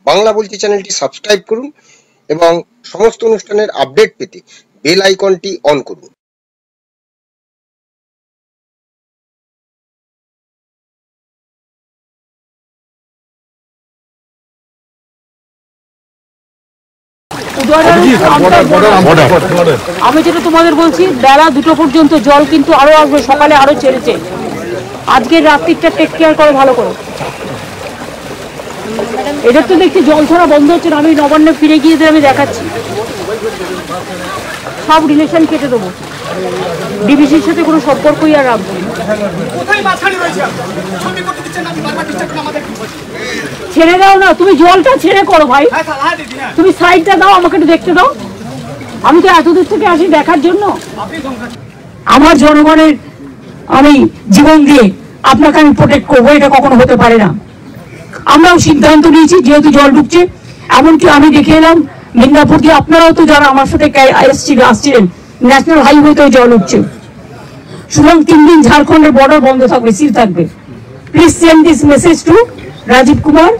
বাংলা বলছি চ্যানেলটি সাবস্ক্রাইব করুন এবং সমস্ত অনুষ্ঠানের আপডেট পেতে বেল আইকনটি অন করুন। আমি যেটা তোমাদের বলছি, বেলা 2টো পর্যন্ত জল কিন্তু আরো আসবে, সকালে আরো ছেড়েছে। আজকের রাত্রিটা টেক কেয়ার করো ভালো করে। এদের তো দেখছি জল ছাড়া বন্ধ হচ্ছে না। আমি নবান্নে ফিরে গিয়ে আমি দেখাচ্ছি, সব রিলেশন কেটে দেবো। ডিবিসির সাথে কোনো সম্পর্কই আর রাখবো। ছেড়ে দাও না, তুমি জলটা ছেড়ে করো ভাই। তুমি সাইডটা দাও, আমাকে একটু দেখতে দাও। আমি তো এত দূর থেকে আসি দেখার জন্য। আমার জনগণের আমি জীবন দিয়ে আপনাকে আমি প্রোটেক্ট করবো, এটা কখনো হতে পারে না। আমরাও সিদ্ধান্ত নিয়েছি, যেহেতু জল ঢুকছে। এমনকি আমি দেখে এলাম মিদনাপুর দিয়ে, আপনারাও তো যারা আমার সাথে আসছিলেন, ন্যাশনাল হাইওয়েতেও জল উঠছে। সুতরাং 3 দিন ঝাড়খণ্ডের বর্ডার বন্ধ থাকবে, সিল থাকবে। Please send this message to Rajeev Kumar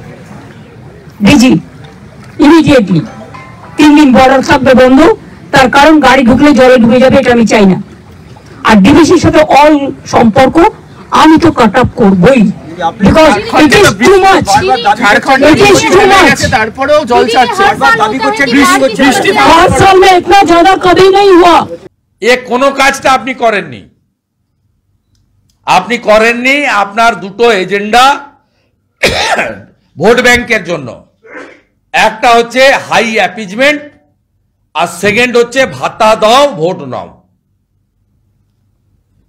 DG immediately. 3 দিন বর্ডার থাকবে বন্ধ, তার কারণ গাড়ি ঢুকলে জলে ডুবে যাবে, এটা আমি চাই না। আর ডিবিসির সাথে অল সম্পর্ক আমি তো কাট আপ করবই, because it is too much. It is too much. তারপরেও জল ছাড়ছে, দাবি করছে বৃষ্টি 5 साल में इतना ज्यादा कभी नहीं हुआ। এ কোনো কাজটা আপনি করেননি। আপনার দুটো এজেন্ডা ভোট ব্যাংকের জন্য। একটা হচ্ছে হাই অ্যাপিজমেন্ট, আর সেকেন্ড হচ্ছে ভাতা দাও ভোট নাও।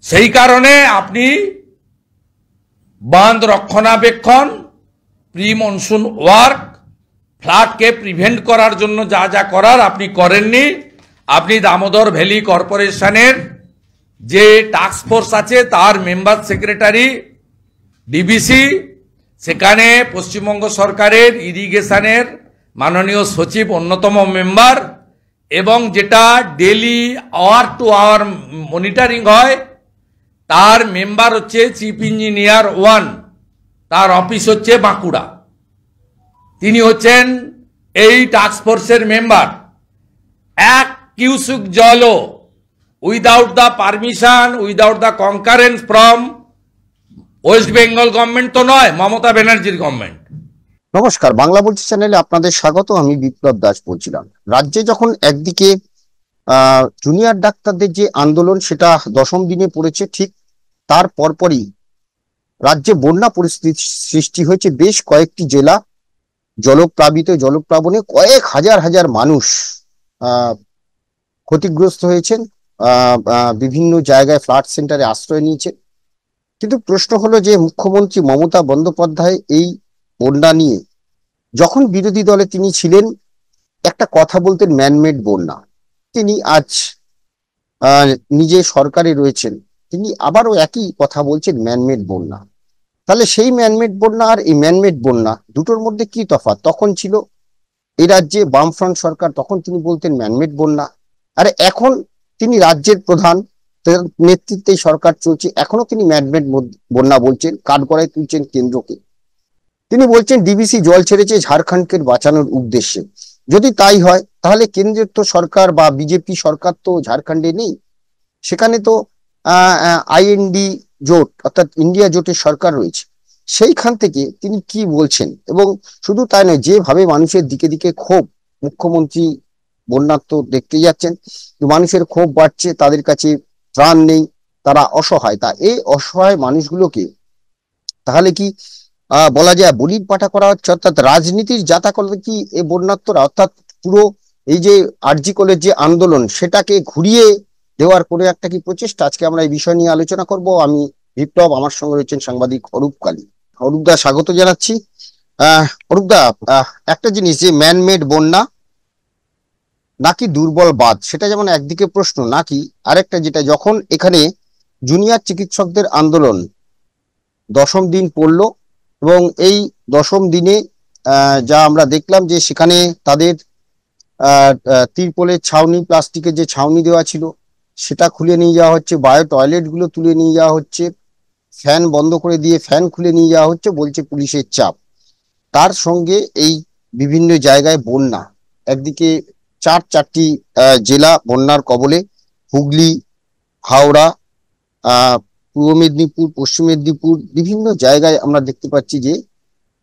সেই কারণে আপনি বাঁধ রক্ষণাবেক্ষণ, প্রি মনসুন ওয়ার্ক, ফ্লাডকে প্রিভেন্ট করার জন্য যা যা করার আপনি করেননি। আপনি দামোদর ভ্যালি কর্পোরেশনের যে টাস্ক ফোর্স আছে তার মেম্বার সেক্রেটারি ডিবিসি, সেখানে পশ্চিমবঙ্গ সরকারের ইরিগেশনের মাননীয় সচিব অন্যতম মেম্বার, এবং যেটা daily hour to hour monitoring হয় তার মেম্বার হচ্ছে চিফ ইঞ্জিনিয়ার 1, তার অফিস হচ্ছে বাঁকুড়া। তিনি হচ্ছেন এই টাস্ক ফোর্সের মেম্বার। 1 কিউসেক জলও without the permission, without the concurrence from West Bengal government তো নয়, মমতা ব্যানার্জির গভর্নমেন্ট। নমস্কার, বাংলা বলছি চ্যানেলে আপনাদের স্বাগত। আমি বিপ্লব দাস বলছিলাম। রাজ্যে যখন একদিকে জুনিয়র ডাক্তারদের যে আন্দোলন সেটা 10ম দিনে পড়েছে, ঠিক তার পরপরই রাজ্যে বন্যা পরিস্থিতি সৃষ্টি হয়েছে। বেশ কয়েকটি জেলা জলপ্লাবনে কয়েক হাজার মানুষ ক্ষতিগ্রস্ত হয়েছেন, বিভিন্ন জায়গায় ফ্লাড সেন্টারে আশ্রয় নিয়েছে। কিন্তু প্রশ্ন হলো যে মুখ্যমন্ত্রী মমতা বন্দ্যোপাধ্যায় এই বন্যা নিয়ে যখন বিরোধী দলে তিনি ছিলেন একটা কথা বলতেন, ম্যানমেড বন্যা। তিনি আজ নিজে সরকারে রয়েছেন, তিনি আবারও একই কথা বলছেন, ম্যানমেড বন্যা। তাহলে সেই ম্যানমেড বন্যা আর এই ম্যানমেড বন্যা দুটোর মধ্যে কি তফাৎ? তখন ছিল এই রাজ্যে বামফ্রন্ট সরকার, তখন তিনি বলতেন ম্যানমেড বন্যা। আর এখন তিনি রাজ্যের প্রধান, নেতৃত্বে সরকার চলছে, এখনো তিনি ম্যানমেড বন্যা বলছেন, কাঠগড়ায় তুলছেন কেন্দ্রকে। তিনি বলছেন ডিবিসি জল ছেড়েছে ঝাড়খণ্ডকে বাঁচানোর উদ্দেশ্যে। যদি তাই হয় তাহলে কেন্দ্রের তো সরকার বা বিজেপি সরকার তো ঝাড়খণ্ডে নেই, সেখানে তো আইএনডি জোট অর্থাৎ ইন্ডিয়া জোটের সরকার রয়েছে। সেইখান থেকে তিনি কি বলছেন, এবং শুধু তাই নয়, যেভাবে মানুষের দিকে দিকে ক্ষোভ, মুখ্যমন্ত্রী বন্যার তো দেখতে যাচ্ছেন, মানুষের ক্ষোভ বাড়ছে, তাদের কাছে ত্রাণ নেই, তারা অসহায়। তা এই অসহায় মানুষগুলোকে তাহলে কি বলা যায় বলির পাঠা করা হচ্ছে? অর্থাৎ রাজনীতির যাতা করলে কি এই বন্যাত্মরা, অর্থাৎ পুরো এই যে আরজি কলের যে আন্দোলন সেটাকে ঘুরিয়ে দেওয়ার কোনো একটা কি প্রচেষ্টা? আজকে আমরা এই বিষয় নিয়ে আলোচনা করব। আমি বিপ্লব, আমার সঙ্গে রয়েছেন সাংবাদিক অরূপ কালী। অরূপদা, স্বাগত জানাচ্ছি। অরূপদা, একটা জিনিস, যে ম্যানমেড বন্যা নাকি দুর্বল বাঁধ, সেটা যেমন একদিকে প্রশ্ন, নাকি আরেকটা যেটা, যখন এখানে জুনিয়র চিকিৎসকদের আন্দোলন 10ম দিন পড়লো, এবং এই 10ম দিনে যা আমরা দেখলাম যে সেখানে তাদের তিরপলের ছাউনি, প্লাস্টিকের যে ছাউনি দেওয়া ছিল সেটা খুলে নিয়ে যাওয়া হচ্ছে, বায়ো টয়লেট গুলো তুলে নিয়ে যাওয়া হচ্ছে, ফ্যান বন্ধ করে দিয়ে ফ্যান খুলে নিয়ে যাওয়া হচ্ছে, বলছে পুলিশের চাপ। তার সঙ্গে এই বিভিন্ন জায়গায় বন্যা, একদিকে চারটি জেলা বন্যার কবলে, হুগলি, হাওড়া, পূর্ব মেদিনীপুর, পশ্চিম মেদিনীপুর, বিভিন্ন জায়গায় আমরা দেখতে পাচ্ছি যে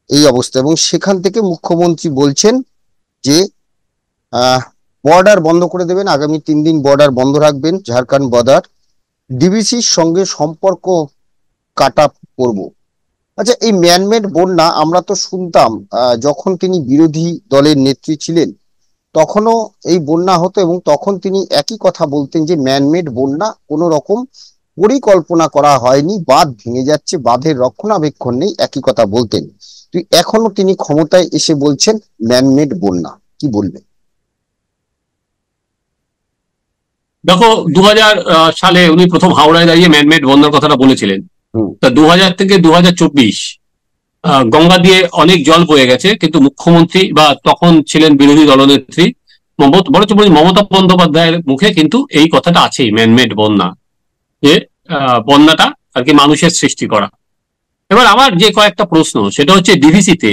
এই অবস্থা। এবং সেখান থেকে মুখ্যমন্ত্রী বলছেন যে বর্ডার বন্ধ করে দেবেন, আগামী 3 দিন বর্ডার বন্ধ রাখবেন, ঝাড়খণ্ড বর্ডার, ডিবিসির সঙ্গে সম্পর্ক কাটা করব। আচ্ছা, এই ম্যানমেড বন্যা আমরা তো শুনতাম যখন তিনি বিরোধী দলের নেত্রী ছিলেন তখনও এই বন্যা হতো, এবং তখন তিনি একই কথা বলতেন যে ম্যানমেড বন্যা, কোনো রকম পরিকল্পনা করা হয়নি, বাঁধ ভেঙে যাচ্ছে, বাঁধের রক্ষণাবেক্ষণ নেই, একই কথা বলতেন। তুই এখনো তিনি ক্ষমতায় এসে বলছেন ম্যানমেড বন্যা, কি বলবেন? দেখো, 2000 সালে উনি প্রথম হাওড়ায় দাঁড়িয়ে ম্যানমেড বন্যার কথাটা বলেছিলেন। তা 2000 থেকে 2024 গঙ্গা দিয়ে অনেক জল বয়ে গেছে, কিন্তু মুখ্যমন্ত্রী বা তখন ছিলেন বিরোধী দলনেত্রী মমতা বন্দ্যোপাধ্যায়ের মুখে কিন্তু এই কথাটা আছেই, ম্যানমেড বন্যা, যে বন্যাটা আর কি মানুষের সৃষ্টি করা। এবার আমার যে কয়েকটা প্রশ্ন, সেটা হচ্ছে ডিভিসিতে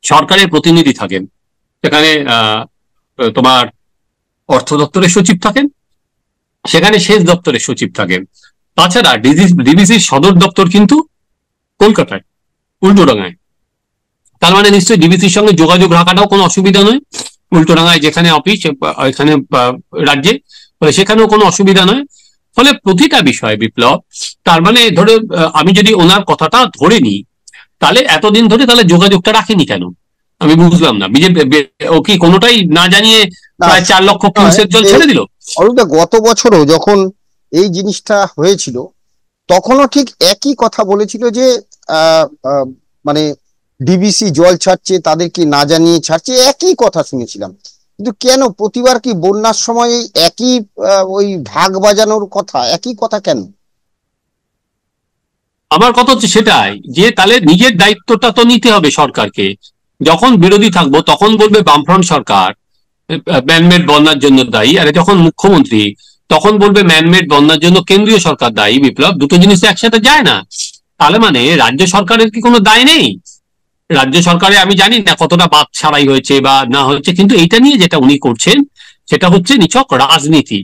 সরকারের প্রতিনিধি থাকেন, সেখানে তোমার অর্থ দপ্তরের সচিব থাকেন, সেখানে সেচ দপ্তরের সচিব থাকেন। তাছাড়া ডিভিসির সদর দপ্তর কিন্তু কলকাতায়, উল্টোডাঙায়। তার মানে নিশ্চয়ই ডিভিসির সঙ্গে যোগাযোগ রাখাটাও কোনো অসুবিধা নয়, উল্টোডাঙায় যেখানে অফিস, এখানে রাজ্যে, সেখানেও কোনো অসুবিধা নয়। ফলে প্রতিটা বিষয় বিপ্লব, তার মানে ধরে আমি যদি ওনার কথাটা ধরে নিই, তাহলে এতদিন ধরে তাহলে যোগাযোগটা রাখেনি কেন? আমি বুঝলাম না। বিজেপি ও কি কোনোটাই না জানিয়ে প্রায় 4 লক্ষ কিউসেক জল ছেড়ে দিল? অরূপদা, গত বছরও যখন এই জিনিসটা হয়েছিল তখনও ঠিক একই কথা বলেছিল যে মানে ডিবিসি জল ছাড়ছে, তাদেরকে না জানিয়ে ছাড়ছে, একই কথা শুনেছিলাম। কিন্তু কেন প্রতিবার কি বন্যার সময় একই ওই ঢাক বাজানোর কথা, একই কথা কেন? আমার কথা হচ্ছে সেটাই, যে তাহলে নিজের দায়িত্বটা তো নিতে হবে সরকারকে। যখন বিরোধী থাকবো তখন বলবে বামফ্রন্ট সরকার ম্যানমেড বন্যার জন্য দায়ী, আর যখন মুখ্যমন্ত্রী তখন বলবে ম্যানমেড বন্যার জন্য কেন্দ্রীয় সরকার দায়ী। বিপ্লব, দুটো জিনিস একসাথে যায় না। তাহলে মানে রাজ্য সরকারের কি কোনো দায় নেই? রাজ্য সরকারে আমি জানি না কতটা বাদ ছাড়াই হয়েছে বা না হয়েছে, কিন্তু এইটা নিয়ে যেটা উনি করছেন সেটা হচ্ছে নিছক রাজনীতি।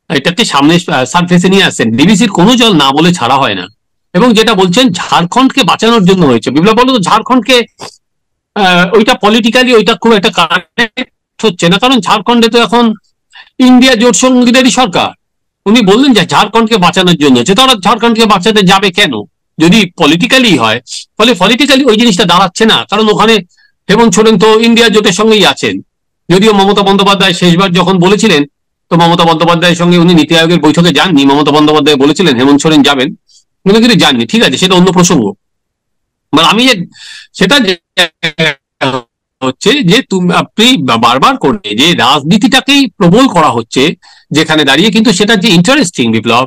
এটাকে সামনে সারফেসে নিয়ে আসছেন। ডিবিসির কোনো জল না বলে ছাড়া হয় না। এবং যেটা বলছেন ঝাড়খণ্ডকে বাঁচানোর জন্য হয়েছে, বিপ্লব বলো তো ঝাড়খণ্ডকে ওইটা পলিটিক্যালি ওইটা খুব একটা কানেক্ট হচ্ছে না, কারণ ঝাড়খণ্ডে তো এখন ইন্ডিয়া জোট সঙ্গীদেরই সরকার। উনি বললেন যে ঝাড়খণ্ডকে বাঁচানোর জন্য, যে তারা ঝাড়খণ্ডকে বাঁচাতে যাবে কেন যদি পলিটিক্যালি হয়? ফলে পলিটিক্যালি ওই জিনিসটা দাঁড়াচ্ছে না, কারণ ওখানে হেমন্ত সোরেন তো ইন্ডিয়া জোটের সঙ্গেই আছেন। যদিও মমতা বন্দ্যোপাধ্যায় শেষবার যখন বলেছিলেন, তো মমতা বন্দ্যোপাধ্যায়ের সঙ্গে উনি নীতি আয়োগের বৈঠকে যাননি। মমতা বন্দ্যোপাধ্যায় বলেছিলেন হেমন্ত সোরেন যাবেন, উনি কিন্তু যাননি। ঠিক আছে, সেটা অন্য প্রসঙ্গ। মানে আমি সেটা হচ্ছে যে আপনি বারবার করে যে রাজনীতিটাকেই প্রবল করা হচ্ছে যেখানে দাঁড়িয়ে, কিন্তু সেটা যে ইন্টারেস্টিং বিপ্লব,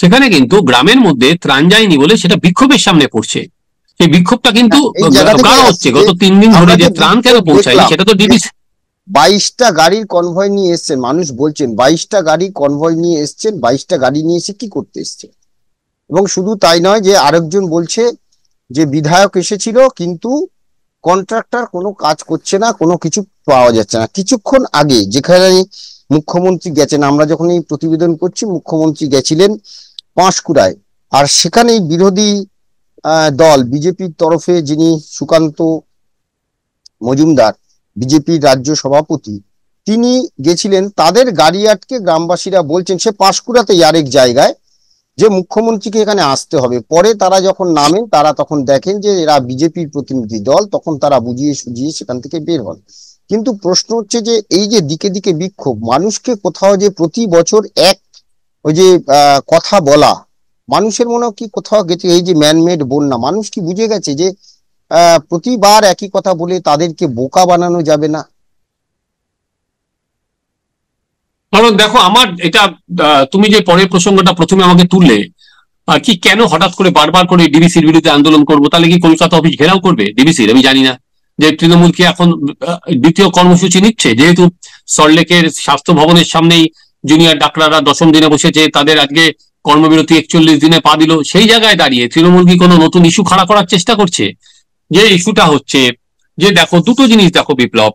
সেখানে কিন্তু গ্রামের মধ্যে ত্রাণ যায়নি বলে সেটা বিক্ষোভের সামনে পড়ছে। সেই বিক্ষোভটা কিন্তু গাঢ় হচ্ছে। গত 3 দিন ধরে যে ত্রাণ কেন পৌঁছায়নি, সেটা তো ডিবিসি 22টা গাড়ির কনভয় নিয়ে এসছেন, মানুষ বলছেন 22টা গাড়ি কনভয় নিয়ে এসছেন, 22টা গাড়ি নিয়ে এসে কি করতে এসছে? এবং শুধু তাই নয়, যে আরেকজন বলছে যে বিধায়ক এসেছিল কিন্তু কন্ট্রাক্টর কোনো কাজ করছে না, কোনো কিছু পাওয়া যাচ্ছে না। কিছুক্ষণ আগে যেখানে মুখ্যমন্ত্রী গেছেন, আমরা যখন এই প্রতিবেদন করছি, মুখ্যমন্ত্রী গেছিলেন পাঁশকুড়ায়, আর সেখানে বিরোধী দল বিজেপির তরফে যিনি সুকান্ত মজুমদার, বিজেপির রাজ্য সভাপতি, তিনি গেছিলেন। তাদের গাড়ি আটকে গ্রামবাসীরা বলছেন, সে পাঁশকুড়াতেই আরেক জায়গায়, যে মুখ্যমন্ত্রীকে এখানে আসতে হবে। পরে তারা যখন নামেন, তারা তখন দেখেন যে এরা বিজেপির প্রতিনিধি দল, তখন তারা বুঝিয়ে সুঝিয়ে সেখান থেকে বের হন। কিন্তু প্রশ্ন হচ্ছে যে এই যে দিকে দিকে বিক্ষোভ, মানুষকে কোথাও যে প্রতি বছর ওই যে কথা বলা, মানুষের মনেও কি কোথাও গেছে এই যে ম্যানমেড বন্যা, মানুষ কি বুঝে গেছে যে প্রতিবার একই কথা বলে তাদেরকে বোকা বানানো যাবে না? কারণ দেখো, আমার এটা তুমি যে পরের প্রসঙ্গটা প্রথমে আমাকে তুললে, কি কেন হঠাৎ করে বারবার করে ডিবিসির বিরুদ্ধে আন্দোলন করবো? তাহলে কি কলকাতা অফিস ঘেরাও করবে ডিবিসির? আমি জানি না যে তৃণমূল কি এখন দ্বিতীয় কর্মসূচি নিচ্ছে, যেহেতু সল্টলেকের স্বাস্থ্য ভবনের সামনেই জুনিয়র ডাক্তাররা 10ম দিনে বসেছে, তাদের আজকে কর্মবিরতি 41 দিনে পা দিল। সেই জায়গায় দাঁড়িয়ে তৃণমূল কি কোনো নতুন ইস্যু খাড়া করার চেষ্টা করছে? যে ইস্যুটা হচ্ছে যে দেখো দুটো জিনিস দেখো বিপ্লব,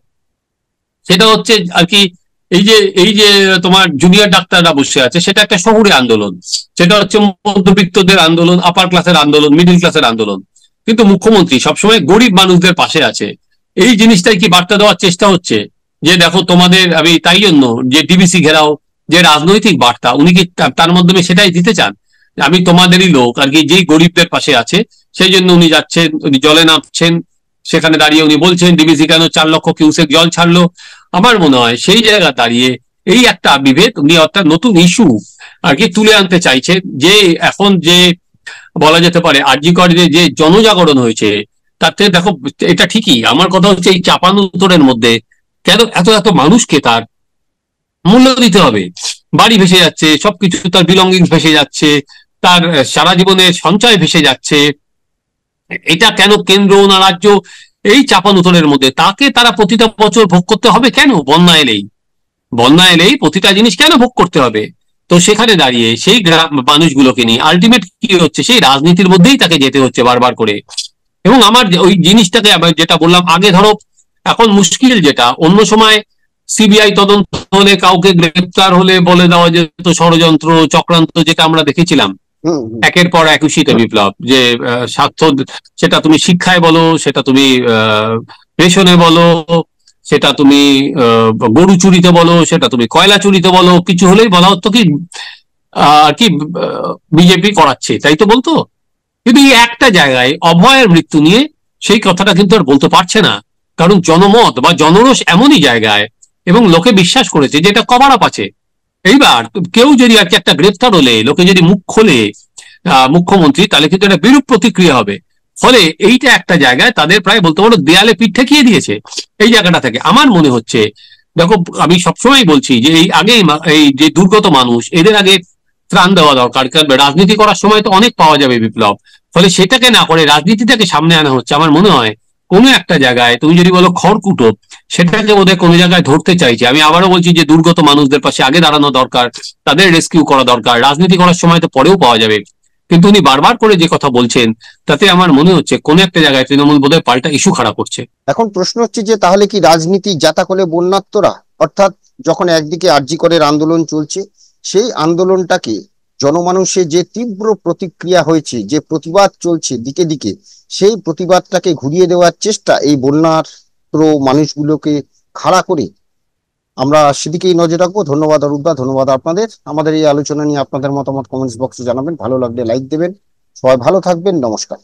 সেটা হচ্ছে আর কি এই যে তোমার জুনিয়র ডাক্তাররা বসে আছে, সেটা একটা শহুরে আন্দোলন, সেটা হচ্ছে মধ্যবিত্তদের আন্দোলন, আপার ক্লাসের আন্দোলন, মিডিল ক্লাসের আন্দোলন। কিন্তু মুখ্যমন্ত্রী সবসময় গরিব মানুষদের পাশে আছে। এই জিনিসটাই কি বার্তা দেওয়ার চেষ্টা হচ্ছে যে দেখো তোমাদের, আমি তাই জন্য যে ডিবিসি ঘেরাও যে রাজনৈতিক বার্তা, উনি কি তার মাধ্যমে সেটাই দিতে চান? আমি তোমাদেরই লোক আর কি, যেই গরিবদের পাশে আছে, সেই জন্য উনি যাচ্ছেন, উনি জলে নামছেন, সেখানে দাঁড়িয়ে উনি বলছেন ডিবিসি কেন 4 লক্ষ কিউসেক জল ছাড়লো। আমার মনে হয় সেই জায়গা দাঁড়িয়ে এই একটা বিভেদ উনি অর্থাৎ নতুন ইস্যু আর কি তুলে আনতে চাইছেন, যে এখন যে বলা যেতে পারে আরজি করের যে জনজাগরণ হয়েছে, তাতে দেখো এটা ঠিকই, আমার কথা হচ্ছে এই চাপানুতরের মধ্যে কেন এত এত মানুষকে তার মূল্য দিতে হবে? বাড়ি ভেসে যাচ্ছে, সবকিছু তার বিলঙ্গিংস ভেসে যাচ্ছে, তার সারা জীবনের সঞ্চয় ভেসে যাচ্ছে। এটা কেন কেন্দ্র না রাজ্য এই চাপানুতরের মধ্যে তাকে তারা প্রতিটা বছর ভোগ করতে হবে কেন? বন্যা এলেই প্রতিটা জিনিস কেন ভোগ করতে হবে? তো সেখানে দাঁড়িয়ে সেই মানুষগুলোকে নিয়ে আলটিমেট কি হচ্ছে, সেই রাজনীতির মধ্যেই তাকে যেতে হচ্ছে বারবার করে। এবং আমার ওই জিনিসটাকে আবার যেটা বললাম আগে, ধরো এখন মুশকিল যেটা, অন্য সময় সিবিআই তদন্ত হলে কাউকে গ্রেপ্তার হলে বলে দেওয়া যেত ষড়যন্ত্র চক্রান্ত, যেটা আমরা দেখেছিলাম একের পর এক শীতে বিপ্লব, যে স্বার্থ, সেটা তুমি শিক্ষায় বলো, সেটা তুমি রেশনে বলো, সেটা তুমি গরু চুরিতে বলো, সেটা তুমি কয়লা চুরিতে বলো, কিছু হলেই বলা হতো কি আর কি বিজেপি করাচ্ছে, তাই তো বলতো। কিন্তু এই একটা জায়গায় অভয়ের মৃত্যু নিয়ে সেই কথাটা কিন্তু আর বলতে পারছে না, কারণ জনমত বা জনরোষ এমনই জায়গায় এবং লোকে বিশ্বাস করেছে যে এটা কভার আপ আছে। এইবার কেউ যদি আর কি একটা গ্রেফতার হলে লোকে যদি মুখ খোলে মুখ্যমন্ত্রী, তাহলে কিন্তু একটা বিরূপ প্রতিক্রিয়া হবে। ফলে এইটা একটা জায়গায় তাদের প্রায় বলতে পারো দেয়ালে পিঠ ঠেকিয়ে দিয়েছে। এই জায়গাটা থেকে আমার মনে হচ্ছে, দেখো আমি সবসময় বলছি যে এই আগেই এই যে দুর্গত মানুষ, এদের আগে ত্রাণ দেওয়া দরকার, কারণ রাজনীতি করার সময় তো অনেক পাওয়া যাবে বিপ্লব। ফলে সেটাকে না করে রাজনীতিটাকে সামনে আনা হচ্ছে। আমার মনে হয় কোনো একটা জায়গায় তুমি যদি বলো খড়কুটো, সেটাকে বোধহয় কোনো জায়গায় ধরতে চাইছে। আমি আবারও বলছি যে দুর্গত মানুষদের পাশে আগে দাঁড়ানো দরকার, তাদের রেস্কিউ করা দরকার। রাজনীতি করার সময় তো পরেও পাওয়া যাবে, কিন্তু উনি বারবার করে যে কথা বলছেন তাতে আমার মনে হচ্ছে কোন একটা জায়গায় তৃণমূল বোধহয় পাল্টা ইস্যু খাড়া করছে। এখন প্রশ্ন হচ্ছে যে তাহলে কি রাজনীতি জাতাকলে বন্যাত্মরা, অর্থাৎ যখন একদিকে আরজি করের আন্দোলন চলছে, সেই আন্দোলনটাকে জনমানুষের যে তীব্র প্রতিক্রিয়া হয়েছে, যে প্রতিবাদ চলছে দিকে দিকে, সেই প্রতিবাদটাকে ঘুরিয়ে দেওয়ার চেষ্টা এই বন্যার্ত মানুষগুলোকে খাড়া করে, আমরা সেদিকেই নজর রাখবো। ধন্যবাদ অরূপদা, ধন্যবাদ আপনাদের। আমাদের এই আলোচনা নিয়ে আপনাদের মতামত কমেন্টস বক্সে জানাবেন, ভালো লাগলে লাইক দেবেন। সবাই ভালো থাকবেন, নমস্কার।